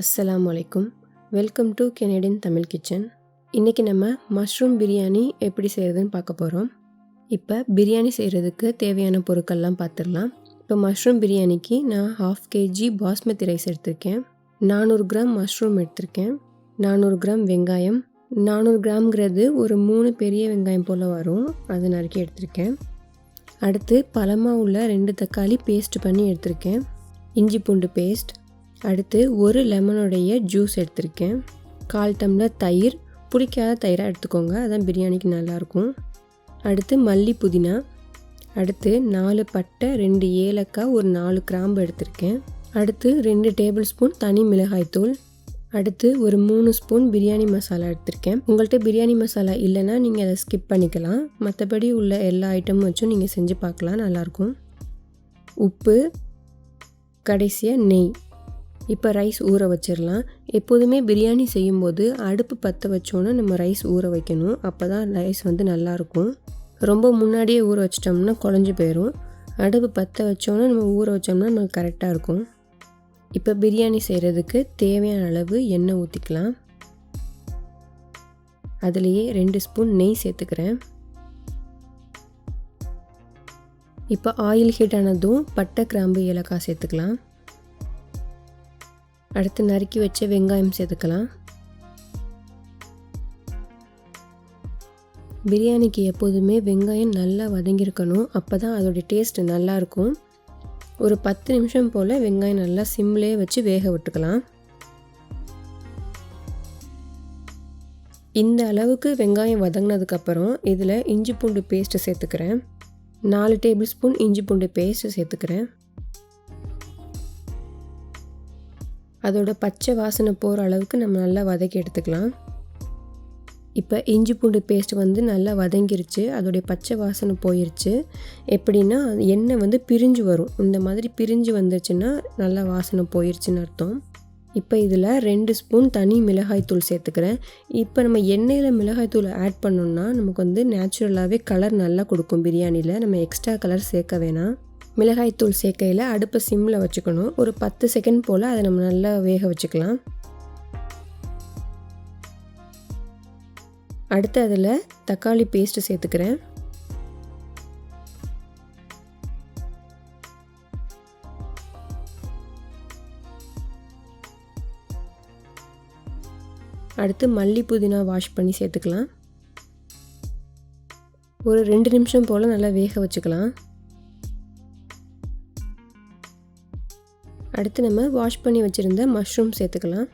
அஸ்ஸலாமு அலைக்கும். Welcome to Canadian Tamil kitchen. இன்றைக்கி நம்ம மஷ்ரூம் பிரியாணி எப்படி செய்கிறதுன்னு பார்க்க போகிறோம். இப்போ பிரியாணி செய்கிறதுக்கு தேவையான பொருட்கள்லாம் பார்த்துடலாம். இப்போ மஷ்ரூம் பிரியாணிக்கு நான் 1/2 kg பாஸ்மதி ரைஸ் எடுத்திருக்கேன், 400 கிராம் மஷ்ரூம் எடுத்திருக்கேன், 400 கிராம் வெங்காயம், 400 கிராம்ங்கிறது ஒரு 3 பெரிய வெங்காயம் போல் வரும், அது நறுக்கி எடுத்திருக்கேன். அடுத்து பழமாக உள்ள 2 தக்காளி பேஸ்ட் பண்ணி எடுத்திருக்கேன், இஞ்சி பூண்டு பேஸ்ட். அடுத்து ஒரு லெமனுடைய ஜூஸ் எடுத்திருக்கேன், 1/4 டம்ளர் தயிர், பிடிக்காத தயிராக எடுத்துக்கோங்க, அதான் பிரியாணிக்கு நல்லாயிருக்கும். அடுத்து மல்லி புதினா. அடுத்து 4 பட்டை, 2 ஏலக்காய், ஒரு 4 கிராம்பு எடுத்திருக்கேன். அடுத்து 2 டேபிள் ஸ்பூன் தனி மிளகாய்த்தூள். அடுத்து ஒரு 3 ஸ்பூன் பிரியாணி மசாலா எடுத்திருக்கேன். உங்கள்கிட்ட பிரியாணி மசாலா இல்லைன்னா நீங்கள் அதை ஸ்கிப் பண்ணிக்கலாம், மற்றபடி உள்ள எல்லா ஐட்டமும் வச்சும் நீங்கள் செஞ்சு பார்க்கலாம், நல்லாயிருக்கும். உப்பு, கடைசியாக நெய். இப்போ ரைஸ் ஊற வச்சிடலாம். எப்போதுமே பிரியாணி செய்யும்போது அடுப்பு பற்ற வச்சோன்னா நம்ம ரைஸ் ஊற வைக்கணும், அப்போ தான் ரைஸ் நல்லாயிருக்கும். ரொம்ப முன்னாடியே ஊற வச்சிட்டோம்னா குழஞ்சி போயிடும். அடுப்பு பற்ற வச்சோன்னா நம்ம ஊற வச்சோம்னா நமக்கு கரெக்டாக இருக்கும். இப்போ பிரியாணி செய்கிறதுக்கு தேவையான அளவு எண்ணெய் ஊற்றிக்கலாம். அதுலேயே 2 ஸ்பூன் நெய் சேர்த்துக்கிறேன். இப்போ ஆயில் ஹீட் ஆனதும் பட்டை, கிராம்பு, ஏலக்காய் சேர்த்துக்கலாம். அடுத்து நறுக்கி வச்ச வெங்காயம் சேர்த்துக்கலாம். பிரியாணிக்கு எப்போதுமே வெங்காயம் நல்லா வதங்கியிருக்கணும், அப்போ தான் அதோடய டேஸ்ட்டு நல்லாயிருக்கும். ஒரு 10 நிமிஷம் போல் வெங்காயம் நல்லா சிம்லேயே வச்சு வேக விட்டுக்கலாம். இந்த அளவுக்கு வெங்காயம் வதங்கினதுக்கப்புறம் இதில் இஞ்சி பூண்டு பேஸ்ட்டு சேர்த்துக்கிறேன். 4 டேபிள் ஸ்பூன் இஞ்சி பூண்டு பேஸ்ட்டு சேர்த்துக்கிறேன். அதோட பச்சை வாசனை போகிற அளவுக்கு நம்ம நல்லா வதக்கி எடுத்துக்கலாம். இப்போ இஞ்சி பூண்டு பேஸ்ட் நல்லா வதங்கிருச்சு, அதோடைய பச்சை வாசனை போயிடுச்சு. எப்படின்னா எண்ணெய் பிரிஞ்சு வரும், இந்த மாதிரி பிரிஞ்சு வந்துச்சுன்னா நல்லா வாசனை போயிடுச்சுன்னு அர்த்தம். இப்போ இதில் 2 ஸ்பூன் தனி மிளகாய்த்தூள் சேர்த்துக்கிறேன். இப்போ நம்ம எண்ணெயில் மிளகாய்த்தூள் ஆட் பண்ணோம்னா நமக்கு நேச்சுரலாகவே கலர் நல்லா கொடுக்கும் பிரியாணியில், நம்ம எக்ஸ்ட்ரா கலர் சேர்க்க வேணாம். மிளகாய்த்தூள் சேர்க்கையில் அடுப்பை சிம்மில் வச்சுக்கணும். ஒரு 10 செகண்ட் போல் அதை நம்ம நல்லா வேக வச்சுக்கலாம். அடுத்து அதில் தக்காளி பேஸ்ட்டு சேர்த்துக்கிறேன். அடுத்து மல்லி புதினா வாஷ் பண்ணி சேர்த்துக்கலாம். ஒரு 2 நிமிஷம் போல் நல்லா வேக வச்சுக்கலாம். அடுத்து நம்ம வாஷ் பண்ணி வச்சுருந்த மஷ்ரூம் சேர்த்துக்கலாம்.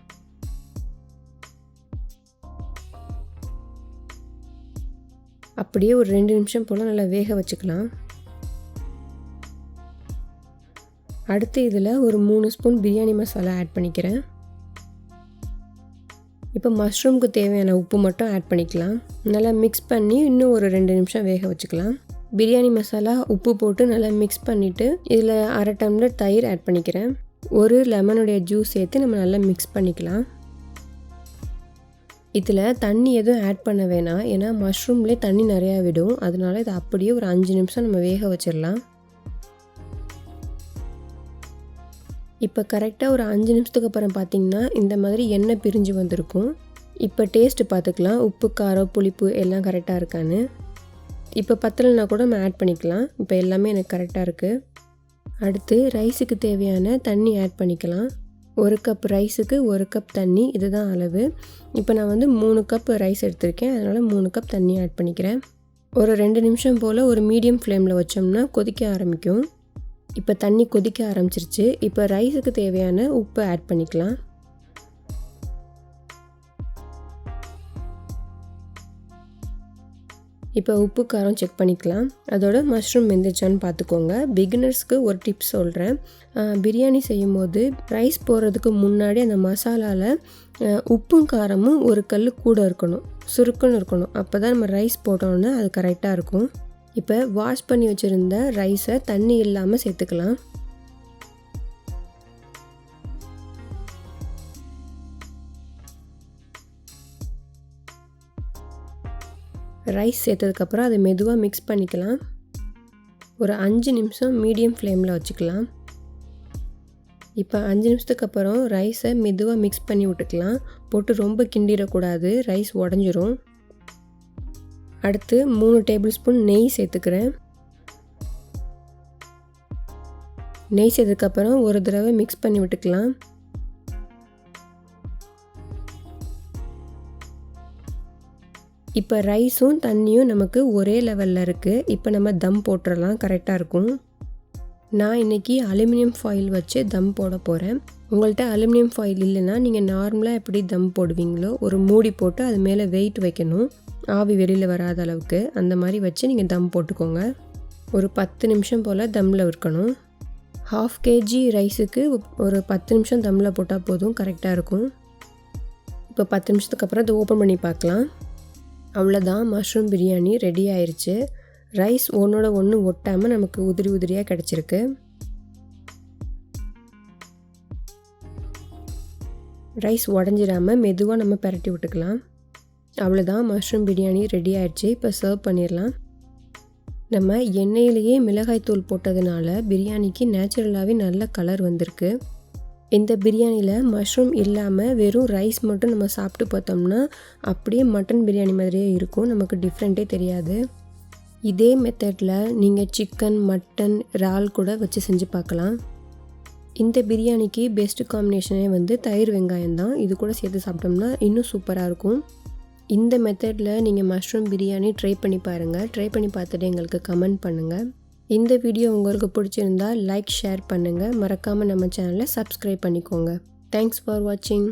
அப்படியே ஒரு 2 நிமிஷம் போல் நல்லா வேக வச்சுக்கலாம். அடுத்து இதில் ஒரு 3 ஸ்பூன் பிரியாணி மசாலா ஆட் பண்ணிக்கிறேன். இப்போ மஷ்ரூமுக்கு தேவையான உப்பு மட்டும் ஆட் பண்ணிக்கலாம். நல்லா மிக்ஸ் பண்ணி இன்னும் ஒரு 2 நிமிஷம் வேக வச்சுக்கலாம். பிரியாணி மசாலா உப்பு போட்டு நல்லா மிக்ஸ் பண்ணிவிட்டு இதில் 1/2 டம்ளர் தயிர் ஆட் பண்ணிக்கிறேன். ஒரு லெமனுடைய ஜூஸ் சேர்த்து நம்ம நல்லா மிக்ஸ் பண்ணிக்கலாம். இதில் தண்ணி எதுவும் ஆட் பண்ண வேணாம், ஏன்னா மஷ்ரூம்லேயே தண்ணி நிறையா விடும், அதனால இதை அப்படியே ஒரு 5 நிமிஷம் நம்ம வேக வச்சிடலாம். இப்போ கரெக்டாக ஒரு 5 நிமிஷத்துக்கு அப்புறம் பார்த்திங்கன்னா இந்த மாதிரி எண்ணெய் பிரிஞ்சு வந்திருக்கும். இப்போ டேஸ்ட்டு பார்த்துக்கலாம், உப்பு, காரம், புளிப்பு எல்லாம் கரெக்டாக இருக்கான்னு. இப்போ பத்தலைனா கூட நம்ம ஆட் பண்ணிக்கலாம். இப்போ எல்லாமே எனக்கு கரெக்டாக இருக்குது. அடுத்து ரைஸுக்கு தேவையான தண்ணி ஆட் பண்ணிக்கலாம். 1 கப் ரைஸுக்கு 1 கப் தண்ணி, இதுதான் அளவு. இப்போ நான் 3 கப் ரைஸ் எடுத்திருக்கேன், அதனால் 3 கப் தண்ணி ஆட் பண்ணிக்கிறேன். ஒரு 2 நிமிஷம் போல் ஒரு மீடியம் ஃப்ளேமில் வச்சோம்னா கொதிக்க ஆரம்பிக்கும். இப்போ தண்ணி கொதிக்க ஆரம்பிச்சிருச்சு. இப்போ ரைஸுக்கு தேவையான உப்பு ஆட் பண்ணிக்கலாம். இப்போ உப்பு, காரம் செக் பண்ணிக்கலாம். அதோட மஷ்ரூம் வெந்துச்சான்னு பார்த்துக்கோங்க. பிகினர்ஸ்க்கு ஒரு டிப்ஸ் சொல்கிறேன். பிரியாணி செய்யும்போது ரைஸ் போடுறதுக்கு முன்னாடி அந்த மசாலாவில் உப்பும் காரமும் ஒரு கல் கூட இருக்கணும், சுருக்குன்னு இருக்கணும், அப்போ தான் நம்ம ரைஸ் போட்டோன்னா அது கரெக்டாக இருக்கும். இப்போ வாஷ் பண்ணி வச்சுருந்த ரைஸை தண்ணி இல்லாமல் சேர்த்துக்கலாம். ரைஸ் சேர்த்ததுக்கப்புறம் அதை மெதுவாக மிக்ஸ் பண்ணிக்கலாம். ஒரு 5 நிமிஷம் மீடியம் ஃப்ளேமில் வச்சுக்கலாம். இப்போ 5 நிமிஷத்துக்கு அப்புறம் ரைஸை மெதுவாக மிக்ஸ் பண்ணி விட்டுக்கலாம். போட்டு ரொம்ப கிண்டிடக்கூடாது, ரைஸ் உடஞ்சிரும். அடுத்து 3 டேபிள் ஸ்பூன் நெய் சேர்த்துக்கிறேன். நெய் சேர்த்ததுக்கப்புறம் ஒரு தடவை மிக்ஸ் பண்ணி விட்டுக்கலாம். இப்போ ரைஸும் தண்ணியும் நமக்கு ஒரே லெவலில் இருக்குது. இப்போ நம்ம தம் போட்டுடலாம், கரெக்டாக இருக்கும். நான் இன்றைக்கி அலுமினியம் ஃபாயில் வச்சு தம் போட போகிறேன். உங்கள்கிட்ட அலுமினியம் ஃபாயில் இல்லைன்னா நீங்கள் நார்மலாக எப்படி தம் போடுவீங்களோ ஒரு மூடி போட்டு அது மேலே வெயிட் வைக்கணும், ஆவி வெளியில் வராத அளவுக்கு. அந்த மாதிரி வச்சு நீங்கள் தம் போட்டுக்கோங்க. ஒரு 10 நிமிஷம் போல் தம்மில் இருக்கணும். 1/2 kg ரைஸுக்கு ஒரு 10 நிமிஷம் தம்மில் போட்டால் போதும், கரெக்டாக இருக்கும். இப்போ 10 நிமிஷத்துக்கு அப்புறம் அதை ஓப்பன் பண்ணி பார்க்கலாம். அவ்வளோதான், மஷ்ரூம் பிரியாணி ரெடி ஆயிடுச்சு. ரைஸ் ஒன்றோட ஒன்று ஒட்டாமல் நமக்கு உதிரி உதிரியாக கிடச்சிருக்கு. ரைஸ் உடஞ்சிடாமல் மெதுவாக நம்ம பரட்டி விட்டுக்கலாம். அவ்வளோதான், மஷ்ரூம் பிரியாணி ரெடி ஆயிடுச்சு. இப்போ சர்வ் பண்ணிடலாம். நம்ம எண்ணெயிலேயே மிளகாய்த்தூள் போட்டதுனால பிரியாணிக்கு நேச்சுரலாகவே நல்ல கலர் வந்திருக்கு. இந்த பிரியாணியில் மஷ்ரூம் இல்லாமல் வெறும் ரைஸ் மட்டும் நம்ம சாப்பிட்டு பார்த்தோம்னா அப்படியே மட்டன் பிரியாணி மாதிரியே இருக்கும், நமக்கு டிஃப்ரெண்ட்டே தெரியாது. இதே மெத்தடில் நீங்கள் சிக்கன், மட்டன், இறால் கூட வச்சு செஞ்சு பார்க்கலாம். இந்த பிரியாணிக்கு பெஸ்ட்டு காம்பினேஷனே வந்து தயிர் வெங்காயம் தான். இது கூட சேர்த்து சாப்பிட்டோம்னா இன்னும் சூப்பராக இருக்கும். இந்த மெத்தடில் நீங்கள் மஷ்ரூம் பிரியாணி ட்ரை பண்ணி பாருங்கள். ட்ரை பண்ணி பார்த்துட்டு எங்களுக்கு கமெண்ட் பண்ணுங்கள். இந்த வீடியோ உங்களுக்கு பிடிச்சிருந்தா லைக், ஷேர் பண்ணுங்கள். மறக்காமல் நம்ம சேனலை சப்ஸ்கிரைப் பண்ணிக்கோங்க. தேங்க்ஸ் ஃபார் வாட்சிங்.